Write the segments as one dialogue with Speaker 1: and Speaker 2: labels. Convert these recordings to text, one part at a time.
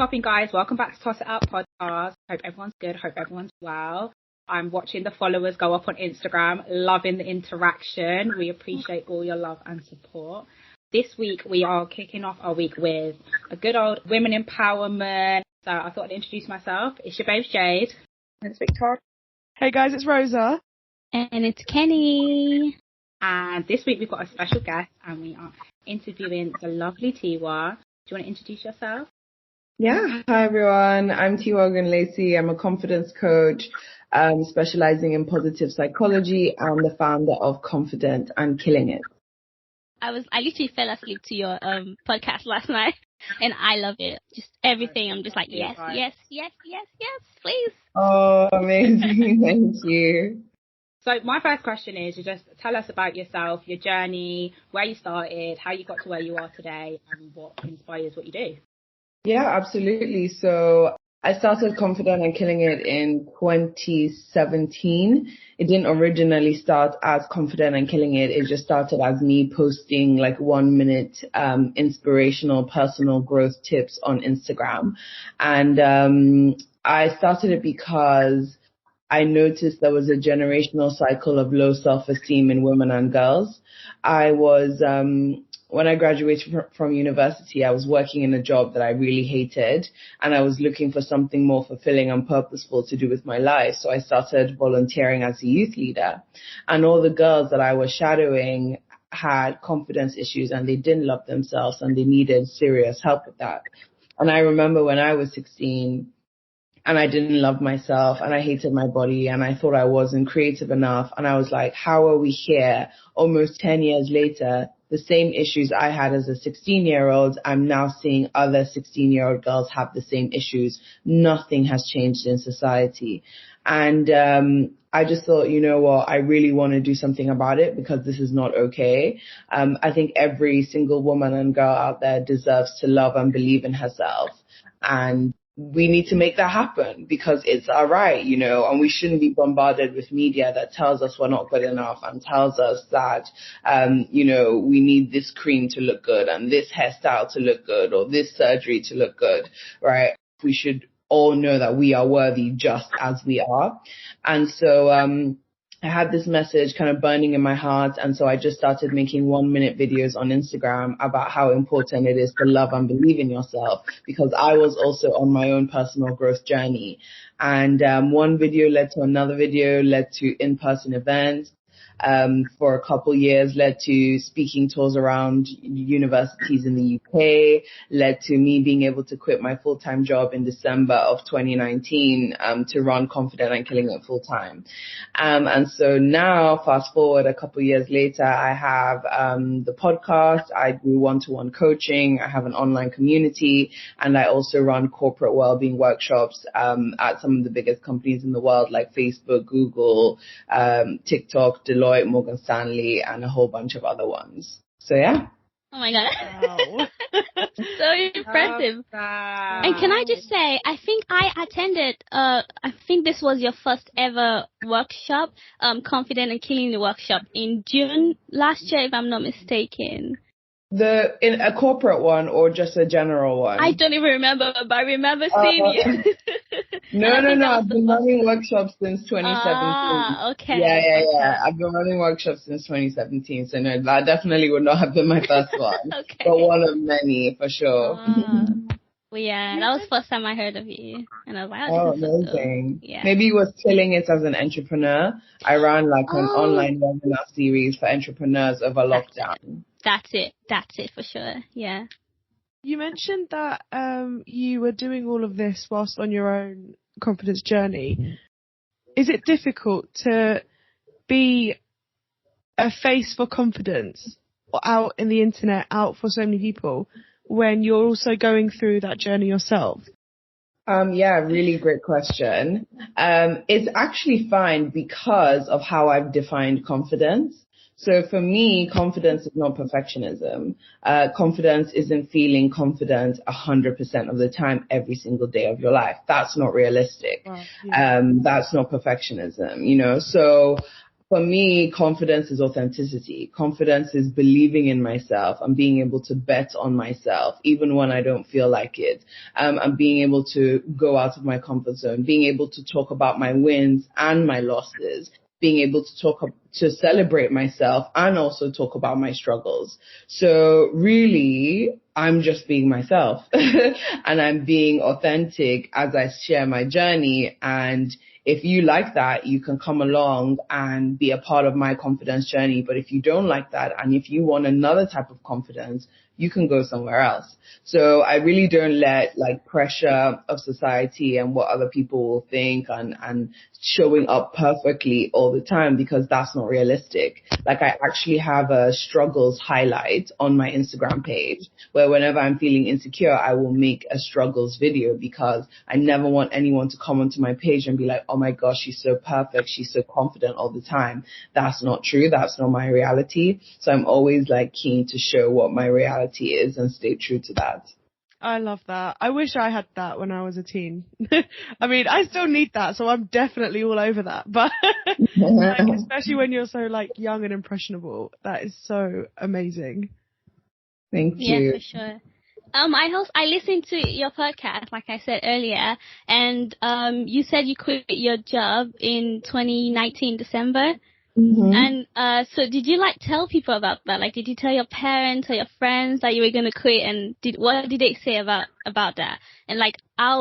Speaker 1: popping, guys? Welcome back to Toss It Out podcast. Hope everyone's good. Hope everyone's well. I'm watching the followers go up on Instagram, loving the interaction. We appreciate all your love and support. This week, we are kicking off our week with a good old women empowerment. So I thought I'd introduce myself. It's your babe, Jade.
Speaker 2: And it's Victoria.
Speaker 3: Hey, guys, it's Rosa.
Speaker 4: And it's Kenny.
Speaker 1: And this week, we've got a special guest, and we are interviewing the lovely Tiwa. Do you want to introduce yourself?
Speaker 2: Yeah. Hi, everyone. I'm Tiwalola Lacey. I'm a confidence coach, specializing in positive psychology. I'm the founder of Confident and Killing It.
Speaker 4: I literally fell asleep to your podcast last night, and I love it. Just everything. I'm just like, yes, please.
Speaker 2: Oh, amazing. Thank you.
Speaker 1: So my first question is, you just tell us about yourself, your journey, where you started, how you got to where you are today, and what inspires what you do.
Speaker 2: Yeah, absolutely. So I started Confident and Killing It in 2017. It didn't originally start as Confident and Killing It. It just started as me posting like 1 minute inspirational personal growth tips on Instagram. And I started it because I noticed there was a generational cycle of low self-esteem in women and girls. When I graduated from university, I was working in a job that I really hated, and I was looking for something more fulfilling and purposeful to do with my life. So I started volunteering as a youth leader, and all the girls that I was shadowing had confidence issues, and they didn't love themselves, and they needed serious help with that. And I remember when I was 16, and I didn't love myself, and I hated my body, and I thought I wasn't creative enough. And I was like, how are we here almost 10 years later? The same issues I had as a 16-year-old, I'm now seeing other 16-year-old girls have the same issues. Nothing has changed in society. And I just thought, you know what, I really want to do something about it because this is not okay. I think every single woman and girl out there deserves to love and believe in herself. And we need to make that happen because it's our right, you know, and we shouldn't be bombarded with media that tells us we're not good enough and tells us that, you know, we need this cream to look good and this hairstyle to look good or this surgery to look good, right? We should all know that we are worthy just as we are. And so, I had this message kind of burning in my heart, and so I just started making 1 minute videos on Instagram about how important it is to love and believe in yourself, because I was also on my own personal growth journey. And one video led to another video, led to in-person events. For a couple years, led to speaking tours around universities in the UK, led to me being able to quit my full-time job in December of 2019 to run Confident and Killing It full-time. And so now, fast forward a couple years later, I have the podcast, I do one-to-one coaching, I have an online community, and I also run corporate well-being workshops at some of the biggest companies in the world like Facebook, Google, TikTok, Deloitte, Morgan Stanley, and a whole bunch of other ones. So yeah.
Speaker 4: Oh my god.
Speaker 3: Wow.
Speaker 4: So impressive. And can I just say, I think I attended, I think this was your first ever workshop, Confident and Killing the workshop in June last year, if I'm not mistaken.
Speaker 2: In a corporate one or just a general one?
Speaker 4: I don't even remember, but I remember seeing you.
Speaker 2: No. I've been running workshops since 2017.
Speaker 4: Ah, okay.
Speaker 2: Yeah. I've been running workshops since 2017. So no, that definitely would not have been my first one.
Speaker 4: Okay.
Speaker 2: But one of many, for sure.
Speaker 4: Well, yeah, that was the first time I heard of you. And I was like,
Speaker 2: oh,
Speaker 4: this is so
Speaker 2: amazing.
Speaker 4: cool. Yeah.
Speaker 2: Maybe it was Killing It as an entrepreneur. I ran like an online webinar series for entrepreneurs over lockdown.
Speaker 4: That's it for sure. Yeah.
Speaker 3: You mentioned that you were doing all of this whilst on your own confidence journey. Is it difficult to be a face for confidence out in the internet, out for so many people, when you're also going through that journey yourself?
Speaker 2: Yeah, really great question. It's actually fine because of how I've defined confidence. So for me, confidence is not perfectionism. Confidence isn't feeling confident 100% of the time every single day of your life. That's not realistic.
Speaker 3: Wow, yeah.
Speaker 2: That's not perfectionism, you know. So For me, confidence is authenticity. Confidence is believing in myself and being able to bet on myself, even when I don't feel like it. And being able to go out of my comfort zone, being able to talk about my wins and my losses, being able to celebrate myself and also talk about my struggles. So really, I'm just being myself and I'm being authentic as I share my journey. And if you like that, you can come along and be a part of my confidence journey. But if you don't like that, and if you want another type of confidence, you can go somewhere else. So I really don't let like pressure of society and what other people will think and showing up perfectly all the time, because that's not realistic. Like I actually have a struggles highlight on my Instagram page where whenever I'm feeling insecure, I will make a struggles video, because I never want anyone to come onto my page and be like, oh my gosh, she's so perfect, she's so confident all the time. That's not true. That's not my reality. So I'm always like keen to show what my reality is and stay true to that.
Speaker 3: I love that. I wish I had that when I was a teen. I mean, I still need that, so I'm definitely all over that. But like, especially when you're so like young and impressionable, that is so amazing.
Speaker 2: Thank you.
Speaker 4: Yeah, for sure. I listened to your podcast, like I said earlier, and you said you quit your job in 2019 December.
Speaker 2: Mm-hmm.
Speaker 4: And so did you like tell people about that? Like, did you tell your parents or your friends that you were gonna quit? And what did they say about that? And like,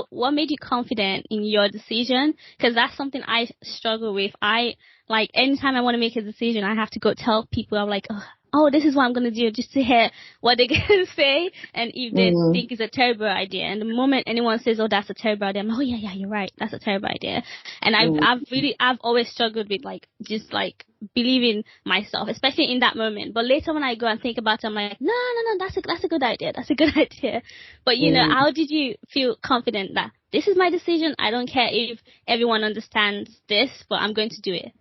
Speaker 4: what made you confident in your decision? Because that's something I struggle with. I like anytime I want to make a decision, I have to go tell people. I'm like, oh, this is what I'm going to do, just to hear what they're going to say and if they think it's a terrible idea. And the moment anyone says, oh, that's a terrible idea, I'm like, oh, yeah, you're right. That's a terrible idea. And I've always struggled with like, just like believing myself, especially in that moment. But later when I go and think about it, I'm like, no, that's a good idea. That's a good idea. But you know, how did you feel confident that this is my decision? I don't care if everyone understands this, but I'm going to do it.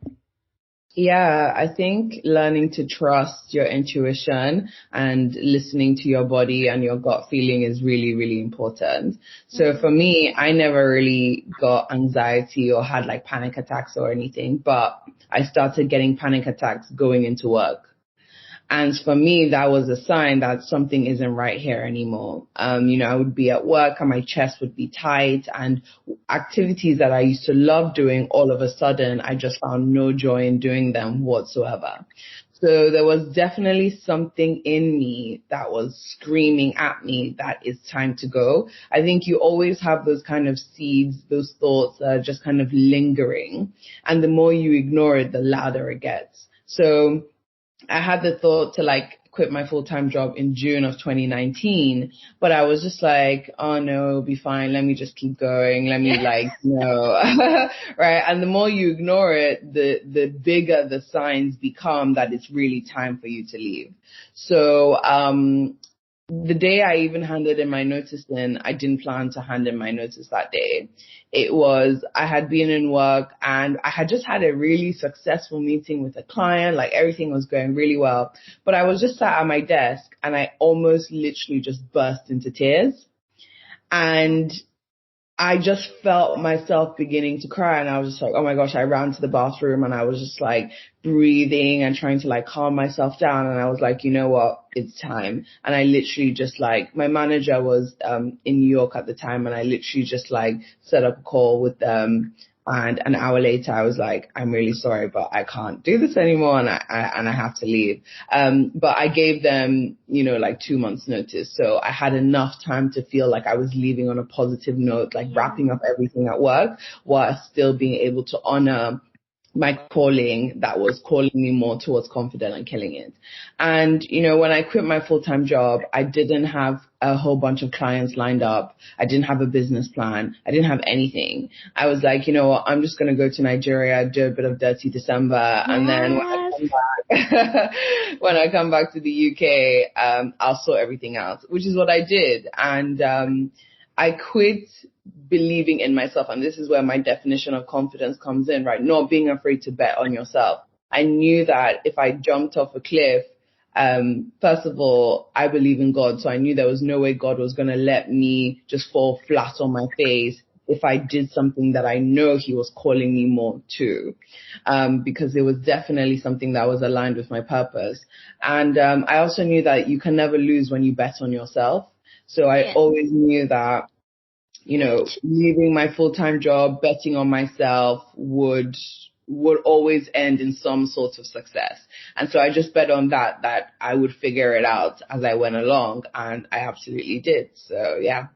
Speaker 2: Yeah, I think learning to trust your intuition and listening to your body and your gut feeling is really, really important. So for me, I never really got anxiety or had like panic attacks or anything, but I started getting panic attacks going into work. And for me, that was a sign that something isn't right here anymore. I would be at work and my chest would be tight, and activities that I used to love doing, all of a sudden, I just found no joy in doing them whatsoever. So there was definitely something in me that was screaming at me that it's time to go. I think you always have those kind of seeds, those thoughts that are just kind of lingering. And the more you ignore it, the louder it gets. So I had the thought to like quit my full-time job in June of 2019, but I was just like, oh no, it'll be fine. Let me just keep going. Let me like, no, right. And the more you ignore it, the bigger the signs become that it's really time for you to leave. So, the day I even handed in my notice in, I didn't plan to hand in my notice that day. I had been in work and I had just had a really successful meeting with a client, like everything was going really well. But I was just sat at my desk and I almost literally just burst into tears. And I just felt myself beginning to cry, and I was just like, oh my gosh, I ran to the bathroom and I was just like breathing and trying to like calm myself down. And I was like, you know what, it's time. And I literally just like, my manager was in New York at the time, and I literally just like set up a call with them. And an hour later, I was like, I'm really sorry, but I can't do this anymore, and I have to leave. But I gave them, like 2 months notice. So I had enough time to feel like I was leaving on a positive note, like wrapping up everything at work while still being able to honor my calling that was calling me more towards confident and killing it. And, when I quit my full-time job, I didn't have a whole bunch of clients lined up. I didn't have a business plan. I didn't have anything. I was like, you know what, I'm just going to go to Nigeria, do a bit of dirty December. Yes. And then when I come back to the UK, I'll sort everything out, which is what I did. And, I quit believing in myself. And this is where my definition of confidence comes in, right? Not being afraid to bet on yourself. I knew that if I jumped off a cliff, first of all, I believe in God. So I knew there was no way God was going to let me just fall flat on my face if I did something that I know he was calling me more to, because it was definitely something that was aligned with my purpose. And I also knew that you can never lose when you bet on yourself. So I always knew that, leaving my full-time job, betting on myself would always end in some sort of success. And so I just bet on that I would figure it out as I went along, and I absolutely did. So yeah.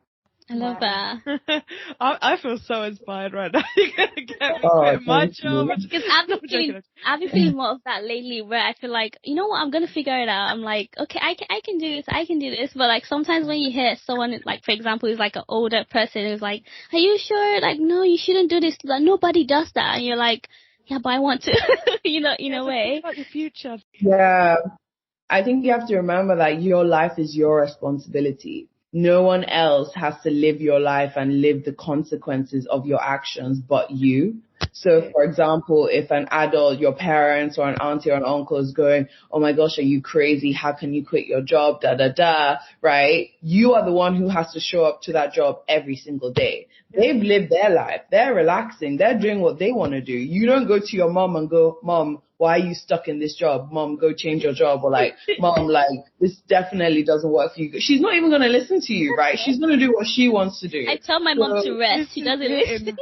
Speaker 4: I love that.
Speaker 3: I feel so inspired right now. You're gonna get me quit my job.
Speaker 4: Because I've been feeling more of that lately, where I feel like, you know what, I'm gonna figure it out. I'm like, okay, I can do this. But like sometimes when you hear someone, like for example, who's like an older person who's like, are you sure? Like, no, you shouldn't do this. Like, nobody does that. And you're like, yeah, but I want to. In a way.
Speaker 3: About your future.
Speaker 2: Yeah, I think you have to remember that your life is your responsibility. No one else has to live your life and live the consequences of your actions but you. So, for example, if an adult, your parents or an auntie or an uncle is going, oh my gosh, are you crazy? How can you quit your job? Da, da, da, right? You are the one who has to show up to that job every single day. They've lived their life. They're relaxing. They're doing what they want to do. You don't go to your mom and go, Mom, why are you stuck in this job? Mom, go change your job. Or like, Mom, like, this definitely doesn't work for you. She's not even going to listen to you, right? She's going to do what she wants to do.
Speaker 4: I tell my mom to rest. She doesn't listen.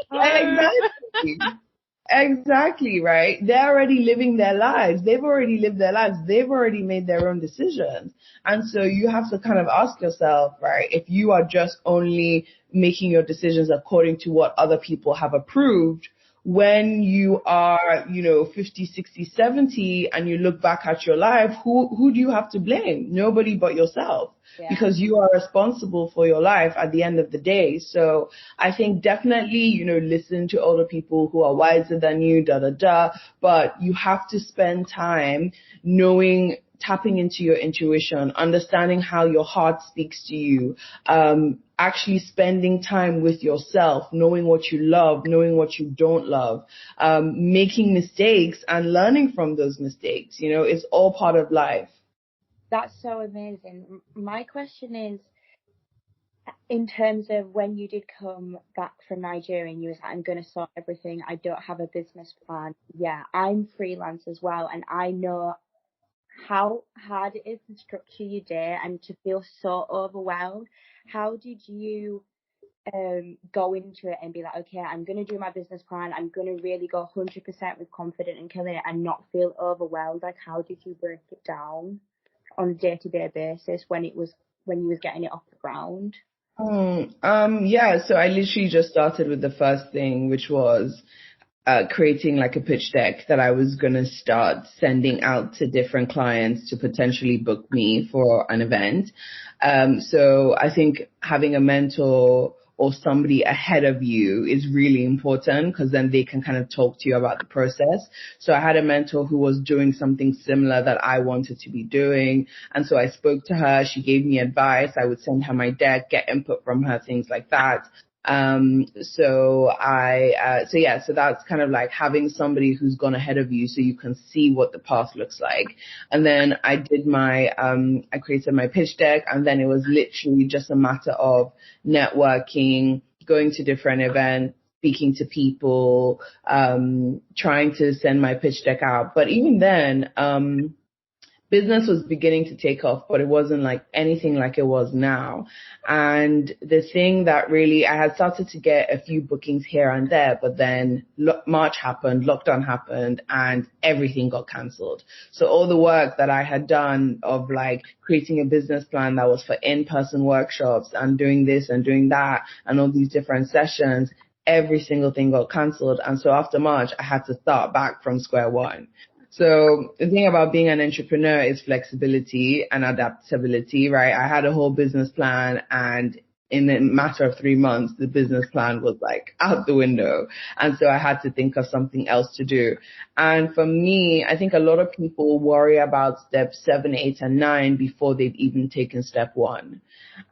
Speaker 2: Exactly, right? They're already living their lives. They've already lived their lives. They've already made their own decisions. And so you have to kind of ask yourself, right, if you are just only making your decisions according to what other people have approved, when you are, 50, 60, 70 and you look back at your life, who do you have to blame? Nobody but yourself. Yeah. Because you are responsible for your life at the end of the day. So I think definitely, listen to older people who are wiser than you, but you have to spend time tapping into your intuition, understanding how your heart speaks to you, actually spending time with yourself, knowing what you love, knowing what you don't love, making mistakes and learning from those mistakes. It's all part of life.
Speaker 5: That's so amazing. My question is, in terms of when you did come back from Nigeria and you was like, I'm going to sort everything, I don't have a business plan. Yeah, I'm freelance as well, and I know how hard it is to structure your day and to feel so overwhelmed. How did you go into it and be like, okay, I'm going to do my business plan, I'm going to really go 100% with confidence and killing it and not feel overwhelmed? Like, how did you break it down on a day-to-day basis when you was getting it off the ground?
Speaker 2: Yeah, so I literally just started with the first thing, which was creating like a pitch deck that I was going to start sending out to different clients to potentially book me for an event. So I think having a mentor or somebody ahead of you is really important, because then they can kind of talk to you about the process. So I had a mentor who was doing something similar that I wanted to be doing. And so I spoke to her. She gave me advice. I would send her my deck, get input from her, things like that. So that's kind of like having somebody who's gone ahead of you so you can see what the path looks like. And then I did I created my pitch deck, and then it was literally just a matter of networking, going to different events, speaking to people, trying to send my pitch deck out. But even then, business was beginning to take off, but it wasn't like anything like it was now. And the thing that really, I had started to get a few bookings here and there, but then March happened, lockdown happened, and everything got cancelled. So all the work that I had done of like creating a business plan that was for in-person workshops and doing this and doing that and all these different sessions, every single thing got cancelled. And so after March, I had to start back from square one. So the thing about being an entrepreneur is flexibility and adaptability, right? I had a whole business plan, and in a matter of 3 months, the business plan was like out the window. And so I had to think of something else to do. And for me, I think a lot of people worry about steps 7, 8, and 9 before they've even taken step 1.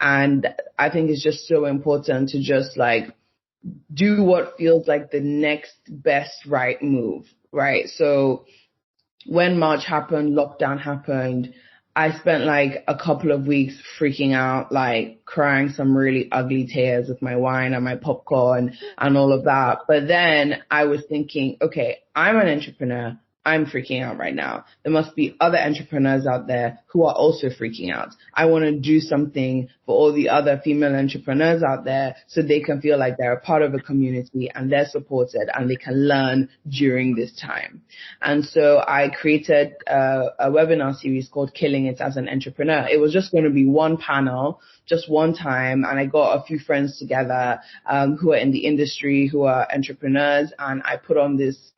Speaker 2: And I think it's just so important to just like do what feels like the next best right move, right? So when March happened, lockdown happened, I spent like a couple of weeks freaking out, like crying some really ugly tears with my wine and my popcorn and all of that. But then I was thinking, okay, I'm an entrepreneur. I'm freaking out right now. There must be other entrepreneurs out there who are also freaking out. I want to do something for all the other female entrepreneurs out there so they can feel like they're a part of a community and they're supported and they can learn during this time. And so I created a webinar series called Killing It as an Entrepreneur. It was just going to be one panel, just one time. And I got a few friends together who are in the industry, who are entrepreneurs. And I put on this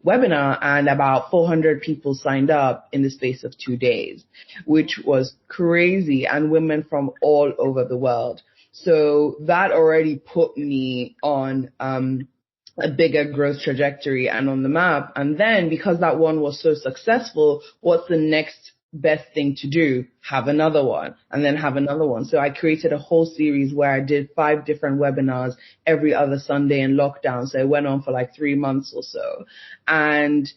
Speaker 2: webinar, and about 400 people signed up in the space of 2 days, which was crazy, and women from all over the world. So that already put me on a bigger growth trajectory and on the map. And then because that one was so successful, what's the next best thing to do? Have another one, and then have another one. So I created a whole series where I did 5 different webinars every other Sunday in lockdown. So it went on for like 3 months or so. And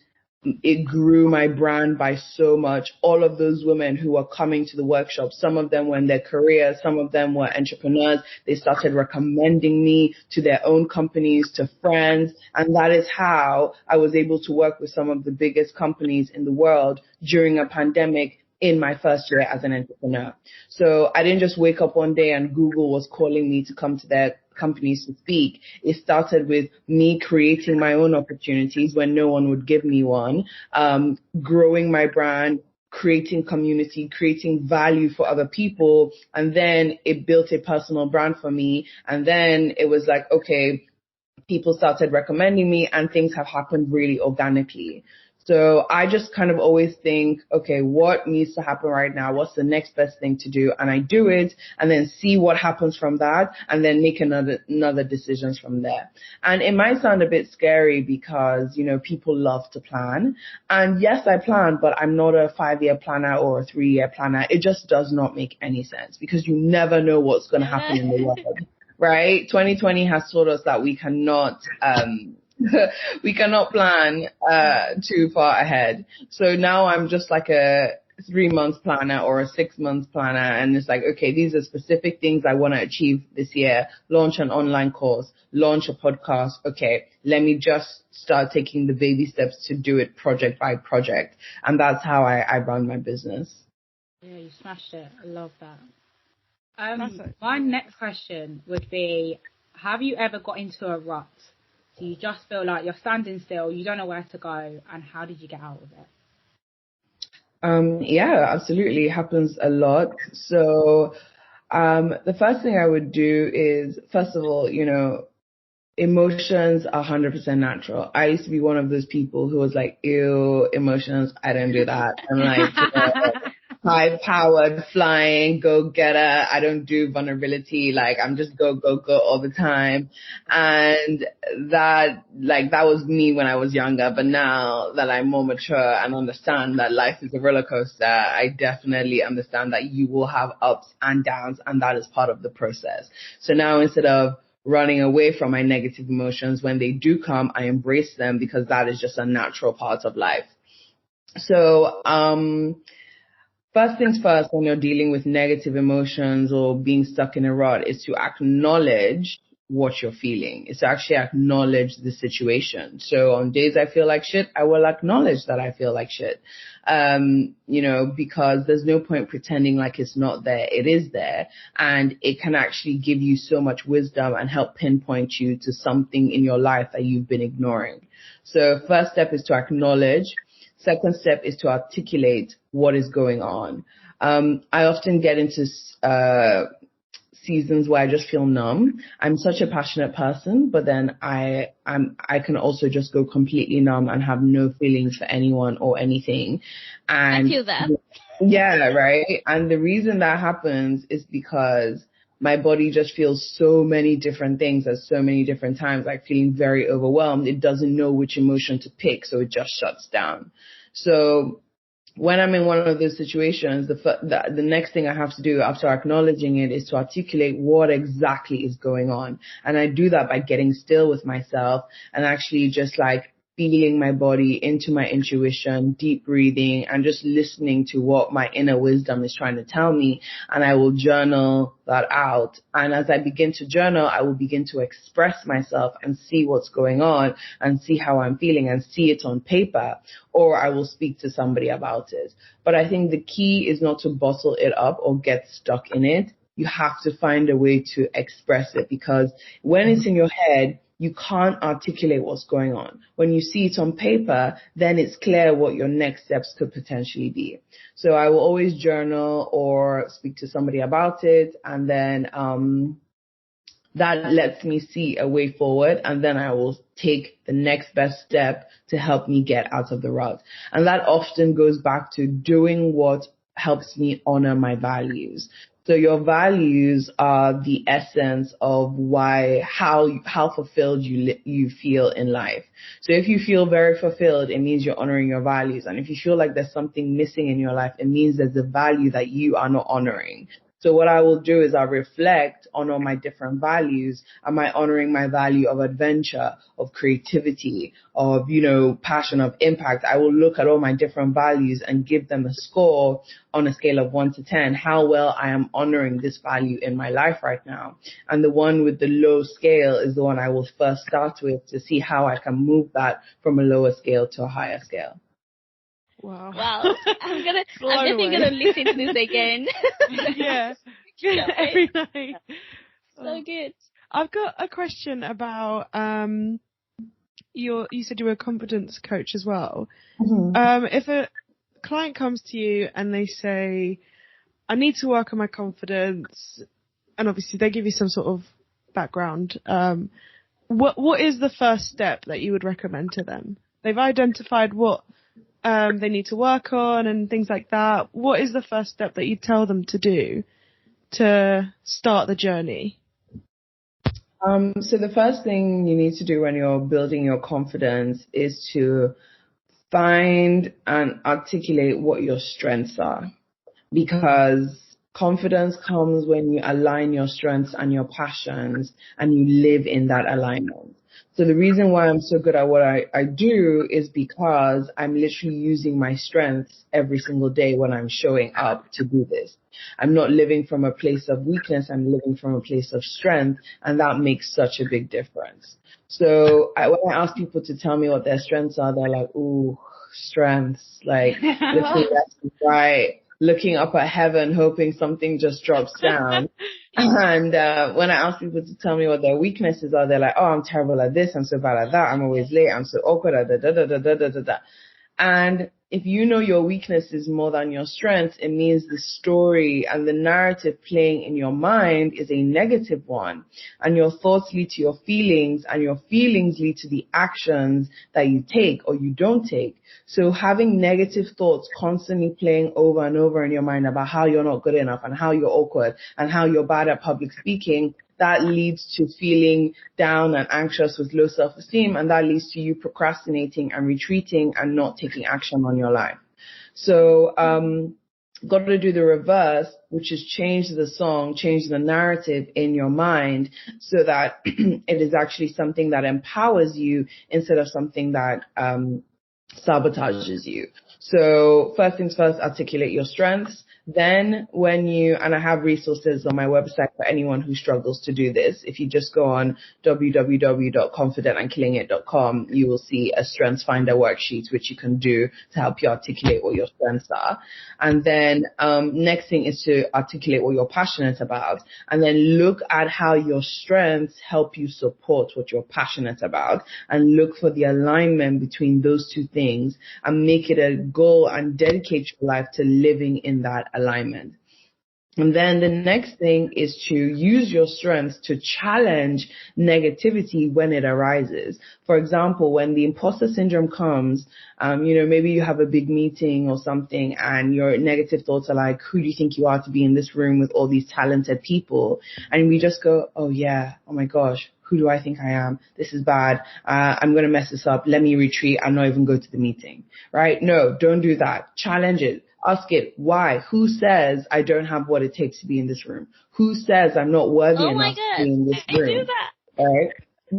Speaker 2: it grew my brand by so much. All of those women who were coming to the workshop, some of them were in their careers, some of them were entrepreneurs. They started recommending me to their own companies, to friends. And that is how I was able to work with some of the biggest companies in the world during a pandemic in my first year as an entrepreneur. So I didn't just wake up one day and Google was calling me to come to their companies to speak. It started with me creating my own opportunities when no one would give me one, growing my brand, creating community, creating value for other people. And then it built a personal brand for me. And then it was like, okay, people started recommending me and things have happened really organically. So I just kind of always think, okay, what needs to happen right now? What's the next best thing to do? And I do it and then see what happens from that and then make another decisions from there. And it might sound a bit scary because, you know, people love to plan. And yes, I plan, but I'm not a 5-year planner or a 3-year planner. It just does not make any sense because you never know what's going to happen in the world, right? 2020 has taught us that we cannot, we cannot plan too far ahead. So now I'm just like a 3-month planner or a 6-month planner, and it's like, okay, these are specific things I want to achieve this year. Launch an online course, launch a podcast. Okay, let me just start taking the baby steps to do it project by project. And that's how I run my business.
Speaker 1: Yeah, you smashed it. I love that. My next question would be, have you ever got into a rut? So you just feel like you're standing still, you don't know where to go, and how did you get out of it?
Speaker 2: Yeah, absolutely. It happens a lot. So the first thing I would do is, first of all, you know, emotions are 100% natural. I used to be one of those people who was like, ew, emotions, I don't do that. I'm like, you know, high-powered, flying, go-getter. I don't do vulnerability. Like, I'm just go all the time. And that was me when I was younger. But now that I'm more mature and understand that life is a roller coaster, I definitely understand that you will have ups and downs, and that is part of the process. So now instead of running away from my negative emotions, when they do come, I embrace them because that is just a natural part of life. So, first things first, when you're dealing with negative emotions or being stuck in a rut, is to acknowledge what you're feeling. It's to actually acknowledge the situation. So on days I feel like shit, I will acknowledge that I feel like shit. You know, because there's no point pretending like it's not there. It is there, and it can actually give you so much wisdom and help pinpoint you to something in your life that you've been ignoring. So first step is to acknowledge. Second step is to articulate what is going on. I often get into seasons where I just feel numb. I'm such a passionate person, but then I can also just go completely numb and have no feelings for anyone or anything. And
Speaker 4: I feel that.
Speaker 2: Yeah, right. And the reason that happens is because my body just feels so many different things at so many different times, like feeling very overwhelmed. It doesn't know which emotion to pick, so it just shuts down. So when I'm in one of those situations, the next thing I have to do after acknowledging it is to articulate what exactly is going on. And I do that by getting still with myself and actually just like feeling my body, into my intuition, deep breathing, and just listening to what my inner wisdom is trying to tell me. And I will journal that out. And as I begin to journal, I will begin to express myself and see what's going on and see how I'm feeling and see it on paper, or I will speak to somebody about it. But I think the key is not to bottle it up or get stuck in it. You have to find a way to express it, because when it's in your head, you can't articulate what's going on. When you see it on paper, then it's clear what your next steps could potentially be. So I will always journal or speak to somebody about it, and then that lets me see a way forward, and then I will take the next best step to help me get out of the rut. And that often goes back to doing what helps me honor my values. So your values are the essence of how fulfilled you feel in life. So if you feel very fulfilled, it means you're honoring your values. And if you feel like there's something missing in your life, it means there's a value that you are not honoring. So what I will do is I'll reflect on all my different values. Am I honoring my value of adventure, of creativity, of, passion, of impact? I will look at all my different values and give them a score on a scale of 1 to 10, how well I am honoring this value in my life right now. And the one with the low scale is the one I will first start with to see how I can move that from a lower scale to a higher scale.
Speaker 3: Wow.
Speaker 4: I'm definitely gonna listen to this again.
Speaker 3: Yeah. Every night.
Speaker 4: So good.
Speaker 3: I've got a question about you said you were a confidence coach as well.
Speaker 2: Mm-hmm.
Speaker 3: If a client comes to you and they say, I need to work on my confidence, and obviously they give you some sort of background, what is the first step that you would recommend to them? They've identified what they need to work on and things like that. What is the first step that you tell them to do to start the journey?
Speaker 2: So the first thing you need to do when you're building your confidence is to find and articulate what your strengths are, because confidence comes when you align your strengths and your passions and you live in that alignment. So the reason why I'm so good at what I do is because I'm literally using my strengths every single day when I'm showing up to do this. I'm not living from a place of weakness, I'm living from a place of strength, and that makes such a big difference. So when I ask people to tell me what their strengths are, they're like, ooh, strengths, like looking left and right, looking up at heaven, hoping something just drops down. And when I ask people to tell me what their weaknesses are, they're like, oh, I'm terrible at this, I'm so bad at that, I'm always late, I'm so awkward at da. And if you know your weakness is more than your strength, it means the story and the narrative playing in your mind is a negative one. And your thoughts lead to your feelings, and your feelings lead to the actions that you take or you don't take. So having negative thoughts constantly playing over and over in your mind about how you're not good enough and how you're awkward and how you're bad at public speaking, that leads to feeling down and anxious with low self-esteem, and that leads to you procrastinating and retreating and not taking action on your life. So got to do the reverse, which is change the song, change the narrative in your mind so that it is actually something that empowers you instead of something that sabotages you. So first things first, articulate your strengths. Then and I have resources on my website for anyone who struggles to do this. If you just go on www.confidentandkillingit.com, you will see a strengths finder worksheet, which you can do to help you articulate what your strengths are. And then next thing is to articulate what you're passionate about, and then look at how your strengths help you support what you're passionate about, and look for the alignment between those two things and make it a goal and dedicate your life to living in that alignment. And then the next thing is to use your strengths to challenge negativity when it arises. For example, when the imposter syndrome comes, maybe you have a big meeting or something and your negative thoughts are like, who do you think you are to be in this room with all these talented people? And we just go, oh yeah, oh my gosh, who do I think I am? This is bad. I'm going to mess this up. Let me retreat and not even go to the meeting, right? No, don't do that. Challenge it. Ask it, why? Who says I don't have what it takes to be in this room? Who says I'm not worthy enough to be in this room?
Speaker 4: I do that.
Speaker 2: Right?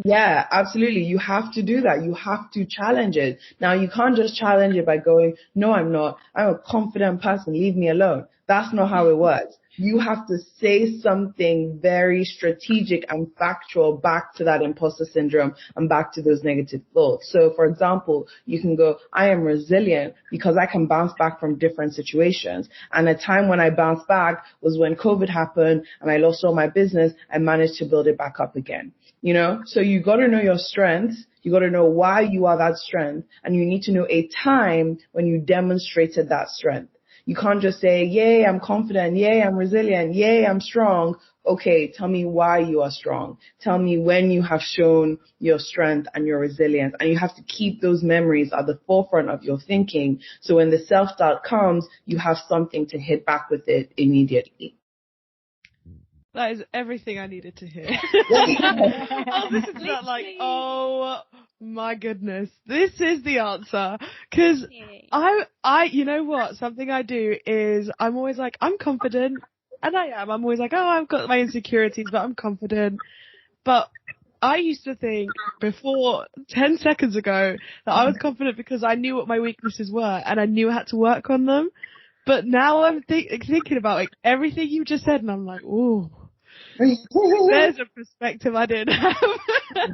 Speaker 2: Yeah, absolutely. You have to do that. You have to challenge it. Now, you can't just challenge it by going, no, I'm not. I'm a confident person. Leave me alone. That's not how it works. You have to say something very strategic and factual back to that imposter syndrome and back to those negative thoughts. So, for example, you can go, I am resilient because I can bounce back from different situations. And a time when I bounced back was when COVID happened and I lost all my business. I managed to build it back up again. You know, so you got to know your strengths. You got to know why you are that strength, and you need to know a time when you demonstrated that strength. You can't just say, yay, I'm confident. Yay, I'm resilient. Yay, I'm strong. Okay, tell me why you are strong. Tell me when you have shown your strength and your resilience. And you have to keep those memories at the forefront of your thinking. So when the self-doubt comes, you have something to hit back with it immediately.
Speaker 3: That is everything I needed to hear. I was listening to that like, oh my goodness, this is the answer. Cause you know what? Something I do is I'm always like, I'm confident. And I am. I'm always like, oh, I've got my insecurities, but I'm confident. But I used to think before 10 seconds ago that I was confident because I knew what my weaknesses were and I knew I had to work on them. But now I'm thinking about like everything you just said, and I'm like, ooh, there's a perspective I didn't have.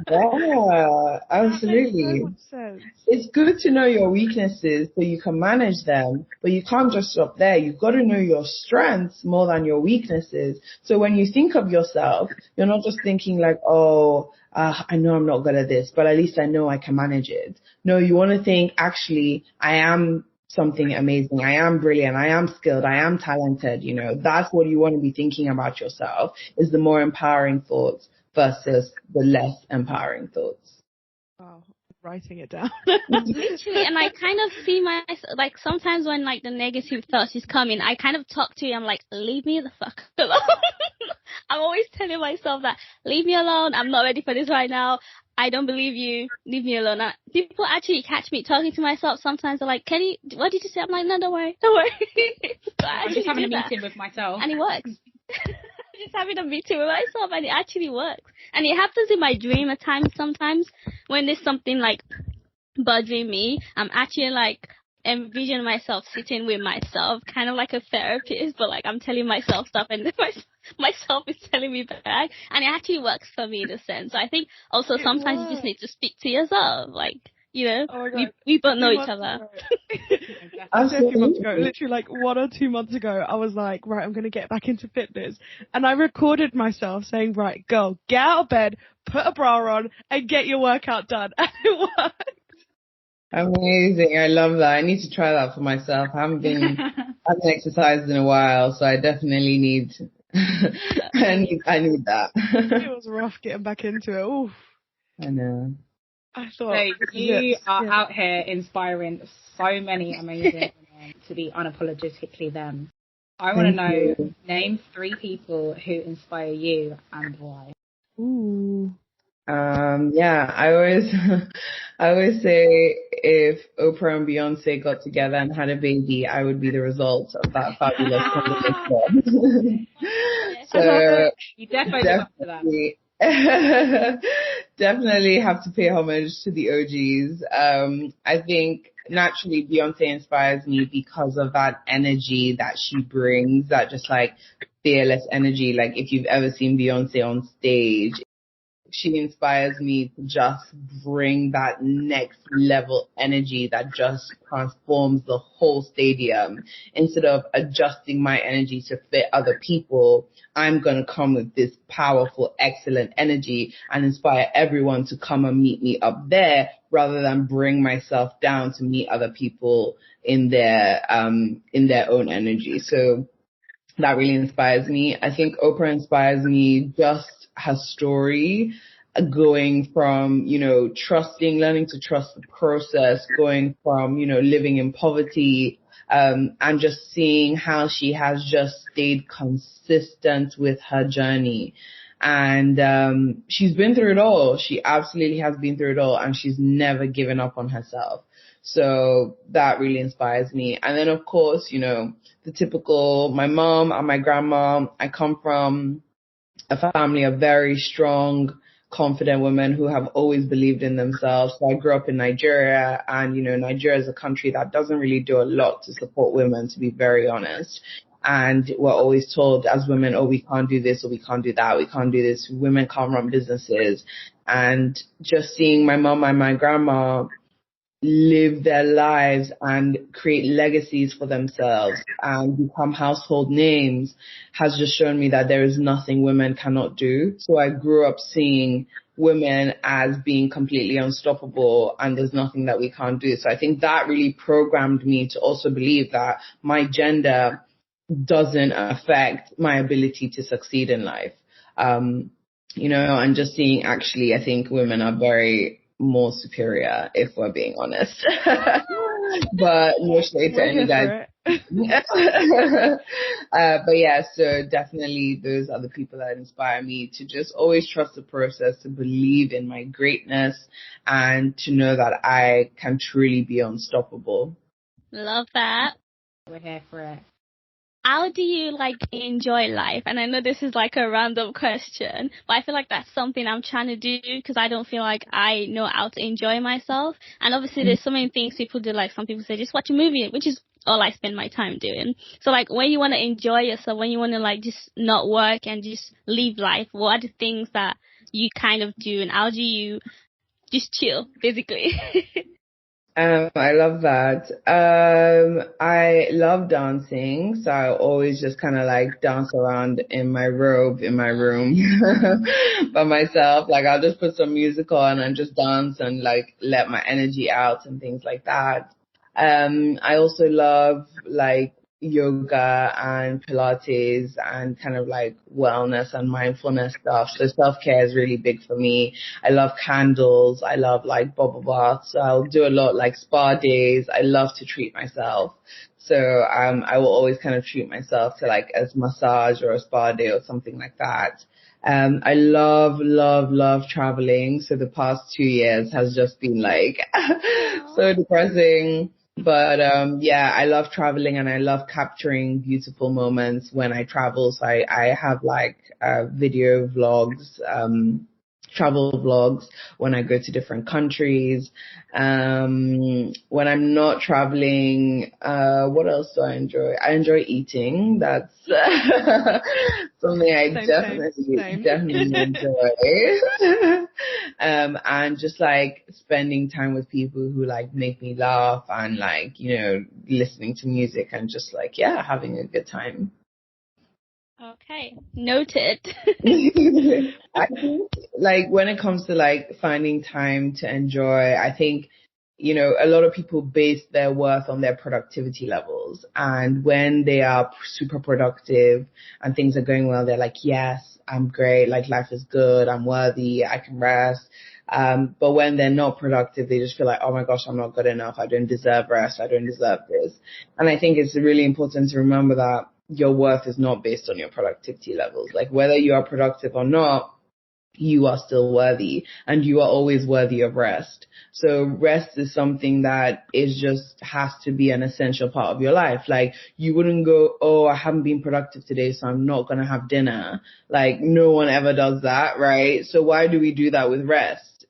Speaker 2: Yeah, absolutely.
Speaker 3: That makes so much sense.
Speaker 2: It's good to know your weaknesses so you can manage them, but you can't just stop there. You've got to know your strengths more than your weaknesses. So when you think of yourself, you're not just thinking like, oh, I know I'm not good at this, but at least I know I can manage it. No, you want to think, actually, I am something amazing. I am brilliant. I am skilled. I am talented. You know, that's what you want to be thinking about yourself, is the more empowering thoughts versus the less empowering thoughts.
Speaker 3: Wow, writing it down.
Speaker 4: Literally, and I kind of see like sometimes when like the negative thoughts is coming, I kind of talk to you. I'm like, leave me the fuck alone. I'm always telling myself that, leave me alone. I'm not ready for this right now. I don't believe you. Leave me alone. People actually catch me talking to myself. Sometimes they're like, what did you say? I'm like, no, don't worry. So
Speaker 1: I'm just having a meeting with myself.
Speaker 4: And it works. Just having a meeting with myself, and it actually works. And it happens in my dream at times sometimes when there's something like bothering me. I'm actually like envision myself sitting with myself, kind of like a therapist, but like I'm telling myself stuff and myself is telling me back, and it actually works for me in a sense. So I think also sometimes you just need to speak to yourself, like, you know, we both know each other.
Speaker 3: A few months ago, literally like 1 or 2 months ago, I was like, right, I'm going to get back into fitness. And I recorded myself saying, right, girl, get out of bed, put a bra on, and get your workout done. And it worked.
Speaker 2: Amazing. I love that. I need to try that for myself. I haven't exercised in a while, so I definitely need I need that.
Speaker 3: It was rough getting back into it. Oof.
Speaker 2: I know.
Speaker 3: I thought
Speaker 1: you are out here inspiring so many amazing women to be unapologetically them. I want to know, name 3 people who inspire you and why.
Speaker 3: Ooh.
Speaker 2: Yeah, I always say if Oprah and Beyonce got together and had a baby, I would be the result of that fabulous combination. So
Speaker 1: you definitely
Speaker 2: definitely have to pay homage to the OGs. I think naturally Beyonce inspires me because of that energy that she brings, that just like fearless energy. Like if you've ever seen Beyonce on stage, she inspires me to just bring that next level energy that just transforms the whole stadium. Instead of adjusting my energy to fit other people, I'm going to come with this powerful, excellent energy and inspire everyone to come and meet me up there rather than bring myself down to meet other people in their own energy. So that really inspires me. I think Oprah inspires me just her story, going from, learning to trust the process, going from, living in poverty, and just seeing how she has just stayed consistent with her journey. And she's been through it all. She absolutely has been through it all, and she's never given up on herself. So that really inspires me. And then, of course, the typical, my mom and my grandma. I come from a family of very strong confident women who have always believed in themselves. So I grew up in Nigeria, and, you know, Nigeria is a country that doesn't really do a lot to support women, to be very honest. And we're always told as women, oh, we can't do this or we can't do that. We can't do this. Women can't run businesses. And just seeing my mom and my grandma live their lives and create legacies for themselves and become household names has just shown me that there is nothing women cannot do. So I grew up seeing women as being completely unstoppable and there's nothing that we can't do. So I think that really programmed me to also believe that my gender doesn't affect my ability to succeed in life. You know, and just seeing actually, I think women are very more superior, if we're being honest. But no shade to any guys. But yeah, so definitely those are the people that inspire me to just always trust the process, to believe in my greatness, and to know that I can truly be unstoppable.
Speaker 4: Love that.
Speaker 1: We're here for it.
Speaker 4: How do you like enjoy life? And I know this is like a random question, but I feel like that's something I'm trying to do because I don't feel like I know how to enjoy myself. And obviously there's so many things people do, like some people say just watch a movie, which is all I spend my time doing. So like when you want to enjoy yourself, when you want to like just not work and just live life, what are the things that you kind of do and how do you just chill basically?
Speaker 2: I love that. I love dancing, so I always just kind of like dance around in my robe in my room by myself. Like I'll just put some music on and just dance and like let my energy out and things like that. I also love like yoga and Pilates and kind of like wellness and mindfulness stuff. So self-care is really big for me. I love candles. I love like bubble baths. So I'll do a lot like spa days. I love to treat myself. So I will always kind of treat myself to like a massage or a spa day or something like that. I love traveling. So the past 2 years has just been like so depressing. But yeah, I love traveling and I love capturing beautiful moments when I travel. So I have like video vlogs, travel vlogs when I go to different countries. When I'm not traveling, what else do I enjoy? I enjoy eating. That's something I definitely enjoy. And just like spending time with people who like make me laugh and like, you know, listening to music and just like, yeah, having a good time.
Speaker 4: Okay, noted.
Speaker 2: I think like when it comes to like finding time to enjoy, I think, you know, a lot of people base their worth on their productivity levels. And when they are super productive and things are going well, they're like, yes, I'm great. Like life is good. I'm worthy. I can rest. But when they're not productive, they just feel like, oh my gosh, I'm not good enough. I don't deserve rest. I don't deserve this. And I think it's really important to remember that your worth is not based on your productivity levels. Like whether you are productive or not, you are still worthy and you are always worthy of rest. So rest is something that is just has to be an essential part of your life. Like you wouldn't go, oh, I haven't been productive today, so I'm not going to have dinner. Like no one ever does that, right? So why do we do that with rest?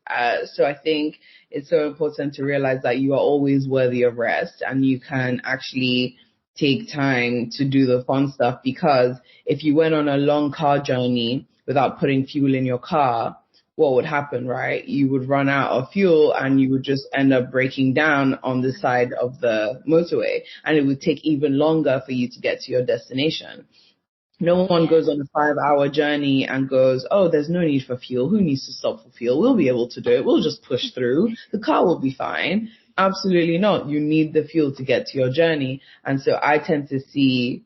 Speaker 2: So I think it's so important to realize that you are always worthy of rest and you can actually take time to do the fun stuff, because if you went on a long car journey without putting fuel in your car, what would happen, right? You would run out of fuel and you would just end up breaking down on the side of the motorway, and it would take even longer for you to get to your destination. No one goes on a 5-hour journey and goes, oh, there's no need for fuel. Who needs to stop for fuel? We'll be able to do it. We'll just push through. The car will be fine. Absolutely not. You need the fuel to get to your journey. And so I tend to see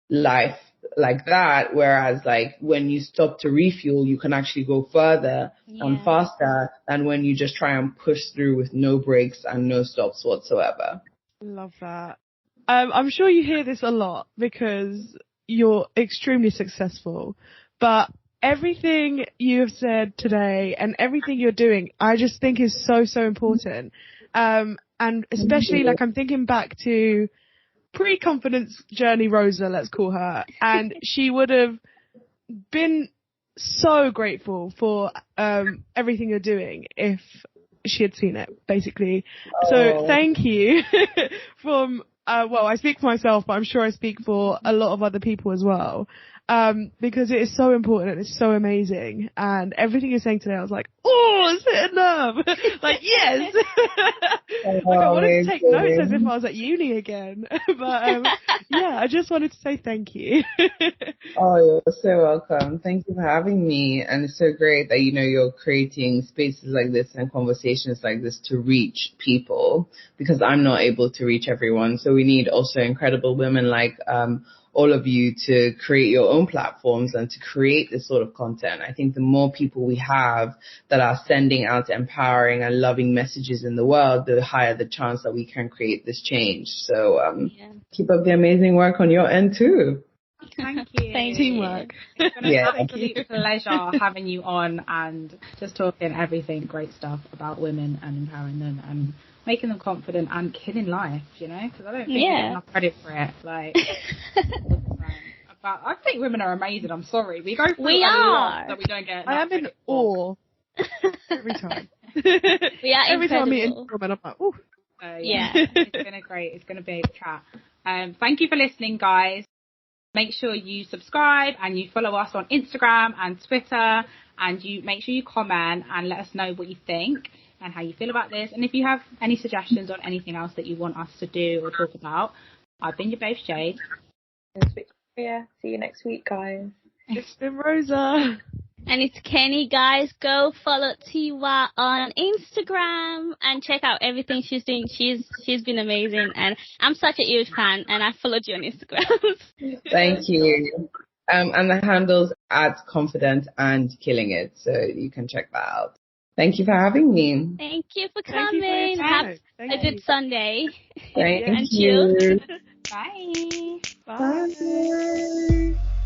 Speaker 2: life like that, whereas like when you stop to refuel, you can actually go further and faster than when you just try and push through with no brakes and no stops whatsoever.
Speaker 3: Love that. I'm sure you hear this a lot because you're extremely successful, but everything you have said today and everything you're doing, I just think is so important. And especially like I'm thinking back to pre-confidence journey Rosa, let's call her, and she would have been so grateful for everything you're doing if she had seen it, basically. So thank you from, well, I speak for myself, but I'm sure I speak for a lot of other people as well. Because it is so important and it's so amazing. And everything you're saying today, I was like, oh, it's hit a nerve. Like, yes. Like, I wanted to take notes as if I was at uni again. But, yeah, I just wanted to say thank you.
Speaker 2: Oh, you're so welcome. Thank you for having me. And it's so great that, you're creating spaces like this and conversations like this to reach people, because I'm not able to reach everyone. So we need also incredible women like, all of you to create your own platforms and to create this sort of content. I think the more people we have that are sending out empowering and loving messages in the world, the higher the chance that we can create this change. So keep up the amazing work on your end too.
Speaker 1: Thank you.
Speaker 3: Teamwork.
Speaker 1: It's been an absolute pleasure having you on and just talking everything great stuff about women and empowering them and making them confident and killing life, because I don't think we get enough credit for it. Like, but I think women are amazing. I'm sorry. We go through a lot that we don't get enough
Speaker 3: I am in awe every time.
Speaker 4: We are
Speaker 3: every
Speaker 4: incredible.
Speaker 3: time I meet a woman, I'm like, ooh.
Speaker 1: It's been a great chat. Thank you for listening, guys. Make sure you subscribe and you follow us on Instagram and Twitter, and you make sure you comment and let us know what you think and how you feel about this. And if you have any suggestions on anything else that you want us to do or talk about, I've been your babe Jade.
Speaker 5: It's Victoria. See you next week, guys.
Speaker 3: It's been Rosa.
Speaker 4: And it's Kenny, guys. Go follow Tiwa on Instagram and check out everything she's doing. She's been amazing, and I'm such a huge fan, and I followed you on Instagram.
Speaker 2: Thank you. And the handle's @confident and killing it, so you can check that out. Thank you for having me.
Speaker 4: Thank you for
Speaker 3: Thank you for
Speaker 4: coming.
Speaker 3: your
Speaker 4: Have
Speaker 3: time.
Speaker 4: a good Sunday.
Speaker 2: Thank
Speaker 4: And
Speaker 2: you.
Speaker 4: chill.
Speaker 1: Bye.
Speaker 3: Bye.